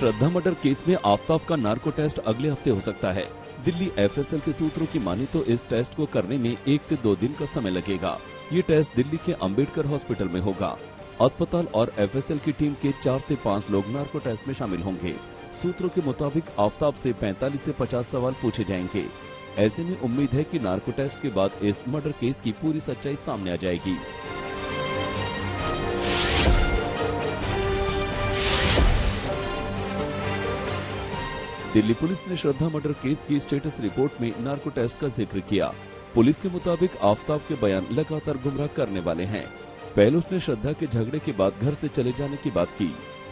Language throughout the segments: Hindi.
श्रद्धा मर्डर केस में आफताब का नार्को टेस्ट अगले हफ्ते हो सकता है। दिल्ली एफएसएल के सूत्रों की माने तो इस टेस्ट को करने में 1 से 2 दिन का समय लगेगा। ये टेस्ट दिल्ली के अंबेडकर हॉस्पिटल में होगा। अस्पताल और एफएसएल की टीम के 4 से 5 लोग नार्को टेस्ट में शामिल होंगे। सूत्रों के मुताबिक आफताब से 45 से 50 सवाल पूछे जाएंगे। ऐसे में उम्मीद है कि नार्को टेस्ट के बाद इस मर्डर केस की पूरी सच्चाई सामने आ जाएगी। दिल्ली पुलिस ने श्रद्धा मर्डर केस की स्टेटस रिपोर्ट में नार्को टेस्ट का जिक्र किया। पुलिस के मुताबिक आफताब के बयान लगातार गुमराह करने वाले हैं। पहले उसने श्रद्धा के झगड़े के बाद घर से चले जाने की बात की,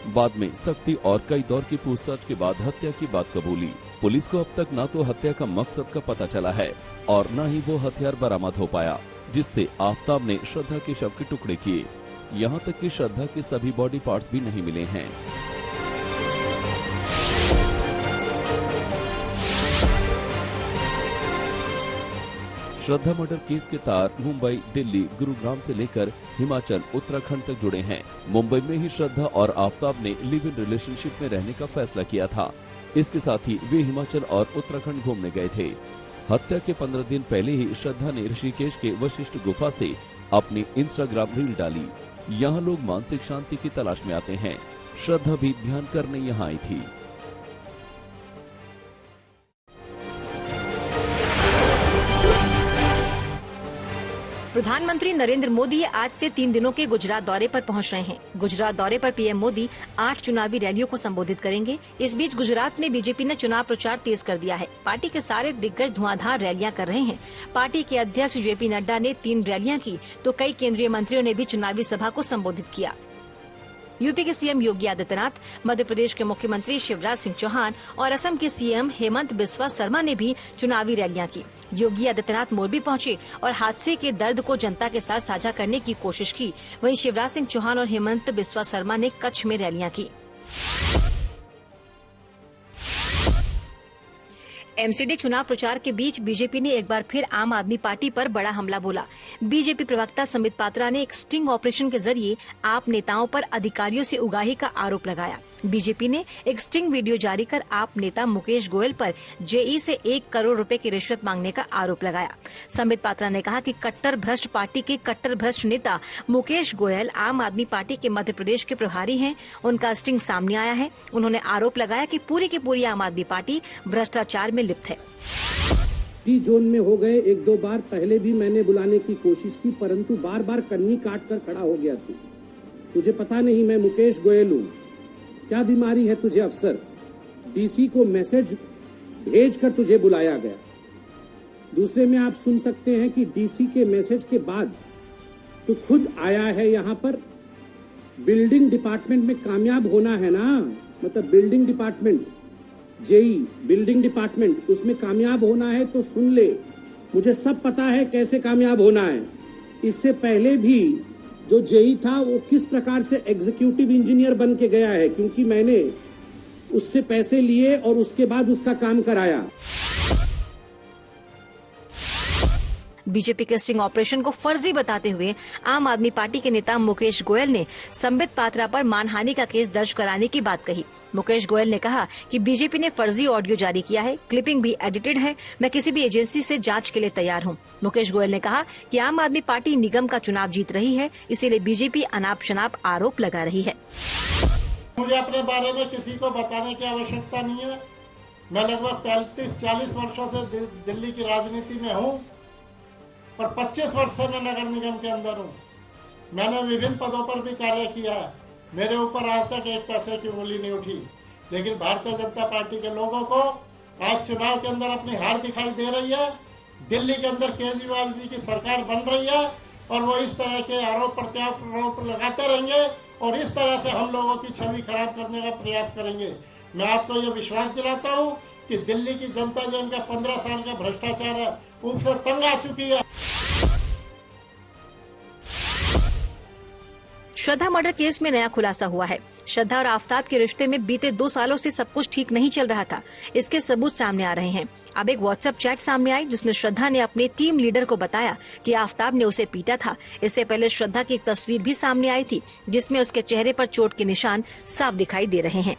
बाद में सख्ती और कई दौर की पूछताछ के बाद हत्या की बात कबूली। पुलिस को अब तक न तो हत्या का मकसद का पता चला है और न ही वो हथियार बरामद हो पाया जिससे आफताब ने श्रद्धा के शव के टुकड़े किए। यहाँ तक कि श्रद्धा के सभी बॉडी पार्ट्स भी नहीं मिले हैं। श्रद्धा मर्डर केस के तार मुंबई, दिल्ली, गुरुग्राम से लेकर हिमाचल, उत्तराखंड तक जुड़े हैं। मुंबई में ही श्रद्धा और आफताब ने लिव इन रिलेशनशिप में रहने का फैसला किया था। इसके साथ ही वे हिमाचल और उत्तराखंड घूमने गए थे। हत्या के 15 दिन पहले ही श्रद्धा ने ऋषिकेश के वशिष्ठ गुफा से अपनी इंस्टाग्राम रील डाली। यहाँ लोग मानसिक शांति की तलाश में आते हैं। श्रद्धा भी ध्यान करने यहाँ आई थी। प्रधानमंत्री नरेंद्र मोदी आज से 3 दिनों के गुजरात दौरे पर पहुंच रहे हैं। गुजरात दौरे पर पीएम मोदी 8 चुनावी रैलियों को संबोधित करेंगे। इस बीच गुजरात में बीजेपी ने चुनाव प्रचार तेज कर दिया है। पार्टी के सारे दिग्गज धुआंधार रैलियां कर रहे हैं। पार्टी के अध्यक्ष जेपी नड्डा ने 3 रैलियां की तो कई केंद्रीय मंत्रियों ने भी चुनावी सभा को संबोधित किया। यूपी के सीएम योगी आदित्यनाथ, मध्य प्रदेश के मुख्यमंत्री शिवराज सिंह चौहान और असम के सीएम हेमंत बिस्वा शर्मा ने भी चुनावी रैलियां की। योगी आदित्यनाथ मोरबी पहुंचे और हादसे के दर्द को जनता के साथ साझा करने की कोशिश की। वहीं शिवराज सिंह चौहान और हेमंत बिस्वा शर्मा ने कच्छ में रैलियां की। एमसीडी चुनाव प्रचार के बीच बीजेपी ने एक बार फिर आम आदमी पार्टी पर बड़ा हमला बोला। बीजेपी प्रवक्ता संबित पात्रा ने एक स्टिंग ऑपरेशन के जरिए आप नेताओं पर अधिकारियों से उगाही का आरोप लगाया। बीजेपी ने एक स्टिंग वीडियो जारी कर आप नेता मुकेश गोयल पर जेई से 1 करोड़ रुपए की रिश्वत मांगने का आरोप लगाया। संबित पात्रा ने कहा कि कट्टर भ्रष्ट पार्टी के कट्टर भ्रष्ट नेता मुकेश गोयल आम आदमी पार्टी के मध्य प्रदेश के प्रभारी हैं। उनका स्टिंग सामने आया है। उन्होंने आरोप लगाया कि पूरी की पूरी आम आदमी पार्टी भ्रष्टाचार में लिप्त है। जोन में हो गए 1-2 बार पहले भी मैंने बुलाने की कोशिश की, परंतु बार बार कन्नी काट कर खड़ा हो गया तू। तुझे पता नहीं मैं मुकेश गोयल हूँ। क्या बीमारी है तुझे अफसर? डीसी को मैसेज भेजकर तुझे बुलाया गया। दूसरे में आप सुन सकते हैं कि डीसी के मैसेज के बाद तू खुद आया है यहाँ पर। बिल्डिंग डिपार्टमेंट में कामयाब होना है ना, मतलब building department, JE building department, उसमें कामयाब होना है तो सुन ले। मुझे सब पता है कैसे कामयाब होना है। इससे पहले भी जो जेई था वो किस प्रकार से एग्जीक्यूटिव इंजीनियर बन के गया है, क्योंकि मैंने उससे पैसे लिए और उसके बाद उसका काम कराया। बीजेपी के स्टिंग ऑपरेशन को फर्जी बताते हुए आम आदमी पार्टी के नेता मुकेश गोयल ने संबित पात्रा पर मानहानि का केस दर्ज कराने की बात कही। मुकेश गोयल ने कहा कि बीजेपी ने फर्जी ऑडियो जारी किया है, क्लिपिंग भी एडिटेड है। मैं किसी भी एजेंसी से जांच के लिए तैयार हूं। मुकेश गोयल ने कहा कि आम आदमी पार्टी निगम का चुनाव जीत रही है, इसीलिए बीजेपी अनाप शनाप आरोप लगा रही है। मुझे अपने बारे में किसी को बताने की आवश्यकता नहीं है। मैं लगभग 35-40 वर्षों से दिल्ली की राजनीति में हूँ और 25 वर्ष से मैं नगर निगम के अंदर हूँ। मैंने विभिन्न पदों पर भी कार्य किया है। मेरे ऊपर आज तक 1 पैसे की उंगली नहीं उठी। लेकिन भारतीय जनता पार्टी के लोगों को आज चुनाव के अंदर अपनी हार दिखाई दे रही है। दिल्ली के अंदर केजरीवाल जी की सरकार बन रही है और वो इस तरह के आरोप प्रत्यारोप लगाते रहेंगे और इस तरह से हम लोगों की छवि खराब करने का प्रयास करेंगे। मैं आपको ये विश्वास दिलाता हूँ कि दिल्ली की जनता जो इनका 15 साल का भ्रष्टाचार है उनसे तंग आ चुकी है। श्रद्धा मर्डर केस में नया खुलासा हुआ है। श्रद्धा और आफताब के रिश्ते में बीते 2 सालों से सब कुछ ठीक नहीं चल रहा था। इसके सबूत सामने आ रहे हैं। अब एक व्हाट्सएप चैट सामने आई जिसमें श्रद्धा ने अपने टीम लीडर को बताया कि आफताब ने उसे पीटा था। इससे पहले श्रद्धा की एक तस्वीर भी सामने आई थी जिसमें उसके चेहरे पर चोट के निशान साफ दिखाई दे रहे हैं।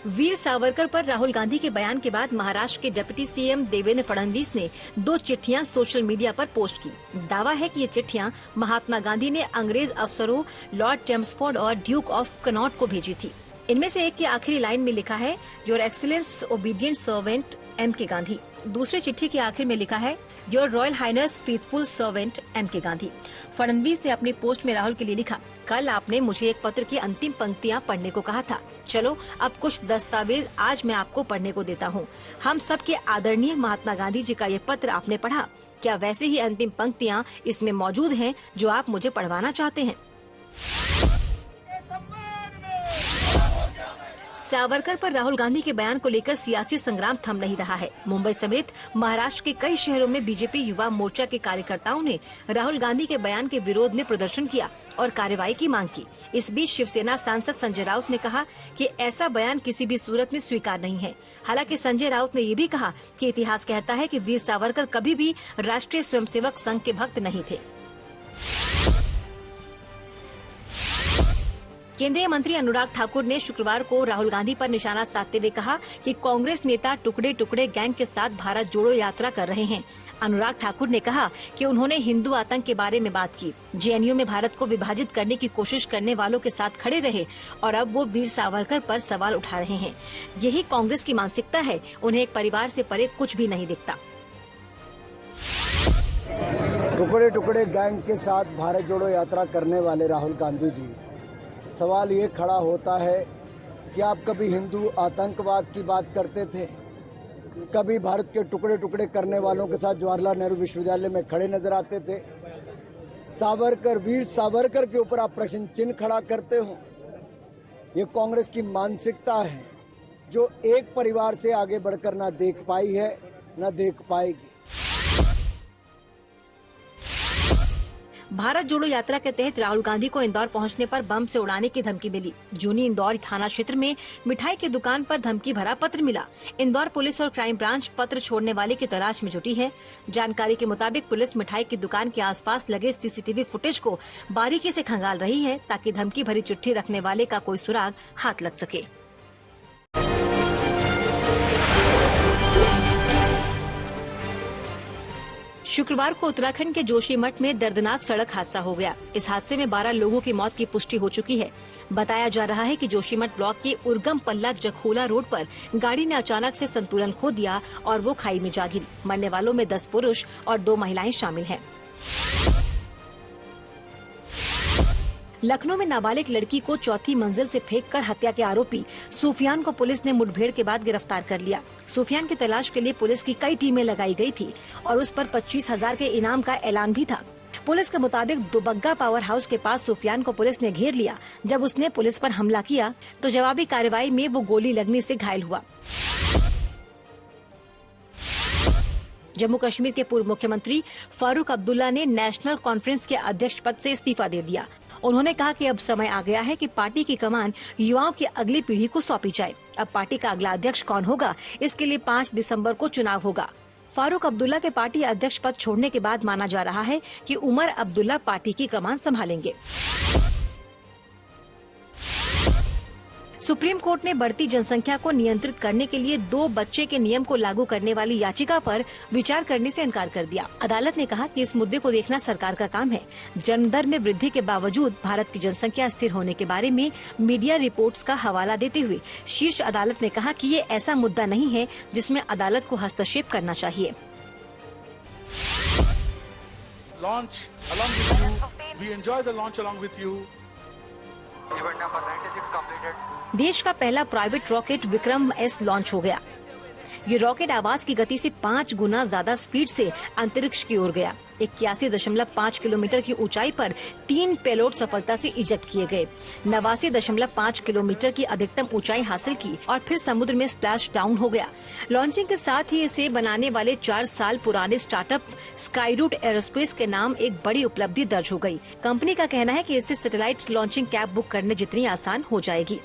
वीर सावरकर पर राहुल गांधी के बयान के बाद महाराष्ट्र के डिप्टी सीएम देवेंद्र फडणवीस ने 2 चिट्ठियां सोशल मीडिया पर पोस्ट की। दावा है कि ये चिट्ठियां महात्मा गांधी ने अंग्रेज अफसरों लॉर्ड चेम्सफोर्ड और ड्यूक ऑफ कनॉट को भेजी थी। इनमें से एक की आखिरी लाइन में लिखा है, your excellency obedient servant M.K. Gandhi. दूसरी चिट्ठी के आखिर में लिखा है, your royal highness faithful servant M.K. Gandhi. Fadnavis ने अपनी पोस्ट में राहुल के लिए लिखा, कल आपने मुझे एक पत्र की अंतिम पंक्तियां पढ़ने को कहा था। चलो अब कुछ दस्तावेज आज मैं आपको पढ़ने को देता हूँ। हम सबके आदरणीय महात्मा गांधी जी का ये पत्र आपने पढ़ा। क्या वैसे ही अंतिम पंक्तियां इसमें मौजूद हैं जो आप मुझे पढ़वाना चाहते हैं? सावरकर पर राहुल गांधी के बयान को लेकर सियासी संग्राम थम नहीं रहा है। मुंबई समेत महाराष्ट्र के कई शहरों में बीजेपी युवा मोर्चा के कार्यकर्ताओं ने राहुल गांधी के बयान के विरोध में प्रदर्शन किया और कार्रवाई की मांग की। इस बीच शिवसेना सांसद संजय राउत ने कहा कि ऐसा बयान किसी भी सूरत में स्वीकार नहीं है। हालांकि संजय राउत ने ये भी कहा कि इतिहास कहता है कि वीर सावरकर कभी भी राष्ट्रीय स्वयंसेवक संघ के भक्त नहीं थे। केंद्रीय मंत्री अनुराग ठाकुर ने शुक्रवार को राहुल गांधी पर निशाना साधते हुए कहा कि कांग्रेस नेता टुकड़े टुकड़े गैंग के साथ भारत जोड़ो यात्रा कर रहे हैं। अनुराग ठाकुर ने कहा कि उन्होंने हिंदू आतंक के बारे में बात की, जेएनयू में भारत को विभाजित करने की कोशिश करने वालों के साथ खड़े रहे और अब वो वीर सावरकर पर सवाल उठा रहे हैं। यही कांग्रेस की मानसिकता है। उन्हें एक परिवार से परे कुछ भी नहीं दिखता। टुकड़े टुकड़े गैंग के साथ भारत जोड़ो यात्रा करने वाले राहुल गांधी जी, सवाल ये खड़ा होता है कि आप कभी हिंदू आतंकवाद की बात करते थे, कभी भारत के टुकड़े टुकड़े करने वालों के साथ जवाहरलाल नेहरू विश्वविद्यालय में खड़े नजर आते थे। सावरकर, वीर सावरकर के ऊपर आप प्रश्न चिन्ह खड़ा करते हो। ये कांग्रेस की मानसिकता है जो एक परिवार से आगे बढ़कर ना देख पाई है ना देख पाएगी। भारत जोड़ो यात्रा के तहत राहुल गांधी को इंदौर पहुंचने पर बम से उड़ाने की धमकी मिली। जूनी इंदौर थाना क्षेत्र में मिठाई की दुकान पर धमकी भरा पत्र मिला। इंदौर पुलिस और क्राइम ब्रांच पत्र छोड़ने वाले की तलाश में जुटी है। जानकारी के मुताबिक पुलिस मिठाई की दुकान के आसपास लगे सीसीटीवी फुटेज को बारीकी से खंगाल रही है ताकि धमकी भरी चिट्ठी रखने वाले का कोई सुराग हाथ लग सके। शुक्रवार को उत्तराखंड के जोशीमठ में दर्दनाक सड़क हादसा हो गया। इस हादसे में 12 लोगों की मौत की पुष्टि हो चुकी है। बताया जा रहा है कि जोशीमठ ब्लॉक के उर्गम पल्ला जखोला रोड पर गाड़ी ने अचानक से संतुलन खो दिया और वो खाई में जा गिरी। मरने वालों में 10 पुरुष और 2 महिलाएं शामिल हैं। लखनऊ में नाबालिग लड़की को चौथी मंजिल से फेंककर हत्या के आरोपी सूफियान को पुलिस ने मुठभेड़ के बाद गिरफ्तार कर लिया। सूफियान की तलाश के लिए पुलिस की कई टीमें लगाई गई थी और उस पर 25,000 के इनाम का ऐलान भी था। पुलिस के मुताबिक दुबग्गा पावर हाउस के पास सूफियान को पुलिस ने घेर लिया। जब उसने पुलिस पर हमला किया तो जवाबी कार्रवाई में वो गोली लगने से घायल हुआ। जम्मू कश्मीर के पूर्व मुख्यमंत्री फारूक अब्दुल्ला ने नेशनल कॉन्फ्रेंस के अध्यक्ष पद से इस्तीफा दे दिया। उन्होंने कहा कि अब समय आ गया है कि पार्टी की कमान युवाओं की अगली पीढ़ी को सौंपी जाए। अब पार्टी का अगला अध्यक्ष कौन होगा, इसके लिए 5 दिसंबर को चुनाव होगा। फारूक अब्दुल्ला के पार्टी अध्यक्ष पद छोड़ने के बाद माना जा रहा है कि उमर अब्दुल्ला पार्टी की कमान संभालेंगे। सुप्रीम कोर्ट ने बढ़ती जनसंख्या को नियंत्रित करने के लिए 2 बच्चे के नियम को लागू करने वाली याचिका पर विचार करने से इनकार कर दिया। अदालत ने कहा कि इस मुद्दे को देखना सरकार का काम है। जन्म दर में वृद्धि के बावजूद भारत की जनसंख्या स्थिर होने के बारे में मीडिया रिपोर्ट्स का हवाला देते हुए शीर्ष अदालत ने कहा कि ये ऐसा मुद्दा नहीं है जिसमें अदालत को हस्तक्षेप करना चाहिए। देश का पहला private rocket Vikram S launch हो गया। ये रॉकेट आवाज की गति से 5 गुना ज्यादा स्पीड से अंतरिक्ष की ओर गया। 81.5 किलोमीटर की ऊंचाई पर 3 पेलोड सफलता से इजेक्ट किए गए। 89.5 किलोमीटर की अधिकतम ऊंचाई हासिल की और फिर समुद्र में स्प्लैश डाउन हो गया। लॉन्चिंग के साथ ही इसे बनाने वाले 4 साल पुराने स्टार्टअप स्काईरूट एरोस्पेस के नाम एक बड़ी उपलब्धि दर्ज हो गई। कंपनी का कहना है कि इससे सैटेलाइट लॉन्चिंग कैब बुक करने जितनी आसान हो जाएगी।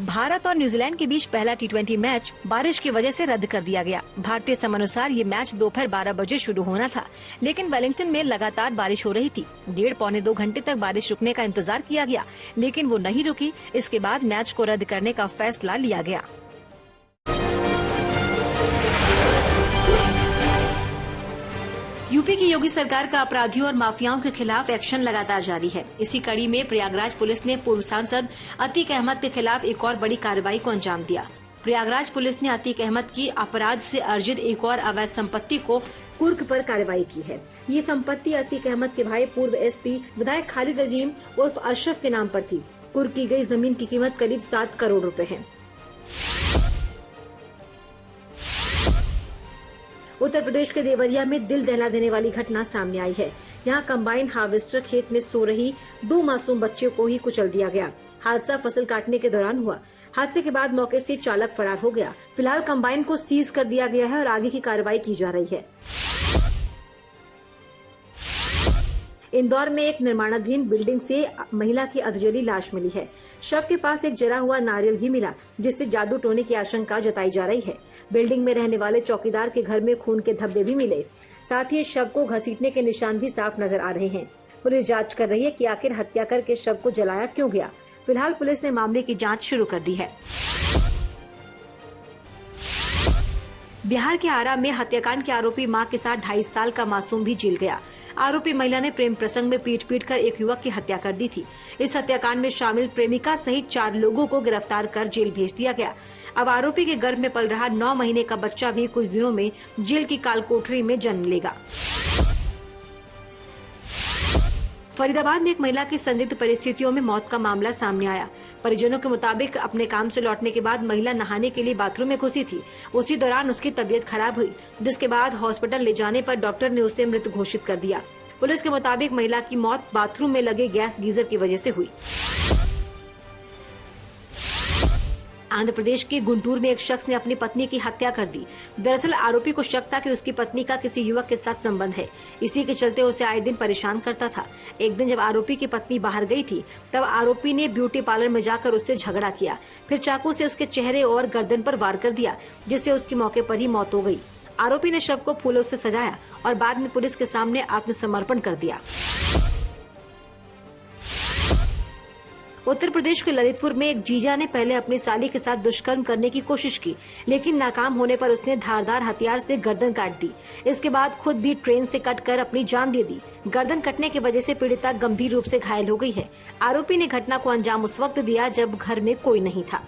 भारत और न्यूजीलैंड के बीच पहला T20 मैच बारिश की वजह से रद्द कर दिया गया। भारतीय समयानुसार ये मैच दोपहर 12 बजे शुरू होना था, लेकिन वेलिंगटन में लगातार बारिश हो रही थी। 1.5-2 घंटे तक बारिश रुकने का इंतजार किया गया, लेकिन वो नहीं रुकी। इसके बाद मैच को रद्द करने का फैसला लिया गया। यूपी की योगी सरकार का अपराधियों और माफियाओं के खिलाफ एक्शन लगातार जारी है। इसी कड़ी में प्रयागराज पुलिस ने पूर्व सांसद अतीक अहमद के खिलाफ एक और बड़ी कार्रवाई को अंजाम दिया। प्रयागराज पुलिस ने अतीक अहमद की अपराध से अर्जित एक और अवैध संपत्ति को कुर्क पर कार्रवाई की है। ये संपत्ति अतीक अहमद के भाई पूर्व SP विधायक खालिद अजीम उर्फ अशरफ के नाम पर थी। कुर्क की गई जमीन की कीमत करीब 7 करोड़ रुपए है। उत्तर प्रदेश के देवरिया में दिल दहला देने वाली घटना सामने आई है। यहाँ कंबाइन हार्वेस्टर खेत में सो रही 2 मासूम बच्चियों को ही कुचल दिया गया। हादसा फसल काटने के दौरान हुआ। हादसे के बाद मौके से चालक फरार हो गया। फिलहाल कंबाइन को सीज कर दिया गया है और आगे की कार्रवाई की जा रही है। इंदौर में एक निर्माणाधीन बिल्डिंग से महिला की अधजली लाश मिली है। शव के पास एक जला हुआ नारियल भी मिला, जिससे जादू टोने की आशंका जताई जा रही है। बिल्डिंग में रहने वाले चौकीदार के घर में खून के धब्बे भी मिले। साथ ही शव को घसीटने के निशान भी साफ नजर आ रहे हैं। पुलिस जांच कर रही है कि आखिर हत्या करके शव को जलाया क्यों गया। फिलहाल पुलिस ने मामले की जांच शुरू कर दी है। बिहार के आरा में हत्याकांड के आरोपी मां के साथ 2.5 साल का मासूम भी जेल गया। आरोपी महिला ने प्रेम प्रसंग में पीट कर एक युवक की हत्या कर दी थी। इस हत्याकांड में शामिल प्रेमिका सहित 4 लोगों को गिरफ्तार कर जेल भेज दिया गया। अब आरोपी के गर्भ में पल रहा 9 महीने का बच्चा भी कुछ दिनों में जेल की काल कोठरी में जन्म लेगा। फरीदाबाद में एक महिला की संदिग्ध परिस्थितियों में मौत का मामला सामने आया। परिजनों के मुताबिक अपने काम से लौटने के बाद महिला नहाने के लिए बाथरूम में घुसी थी। उसी दौरान उसकी तबीयत खराब हुई, जिसके बाद हॉस्पिटल ले जाने पर डॉक्टर ने उसे मृत घोषित कर दिया। पुलिस के मुताबिक महिला की मौत बाथरूम में लगे गैस गीजर की वजह से हुई। आंध्र प्रदेश के गुंटूर में एक शख्स ने अपनी पत्नी की हत्या कर दी। दरअसल आरोपी को शक था कि उसकी पत्नी का किसी युवक के साथ संबंध है। इसी के चलते उसे आए दिन परेशान करता था। एक दिन जब आरोपी की पत्नी बाहर गई थी, तब आरोपी ने ब्यूटी पार्लर में जाकर उससे झगड़ा किया। फिर चाकू से उसके चेहरे और गर्दन पर वार कर दिया, जिससे उसकी मौके पर ही मौत हो गई। आरोपी ने शव को फूलों से सजाया और बाद में पुलिस के सामने आत्मसमर्पण कर दिया। उत्तर प्रदेश के ललितपुर में एक जीजा ने पहले अपनी साली के साथ दुष्कर्म करने की कोशिश की, लेकिन नाकाम होने पर उसने धारदार हथियार से गर्दन काट दी। इसके बाद खुद भी ट्रेन से कटकर अपनी जान दे दी। गर्दन कटने की वजह से पीड़िता गंभीर रूप से घायल हो गई है। आरोपी ने घटना को अंजाम उस वक्त दिया जब घर में कोई नहीं था।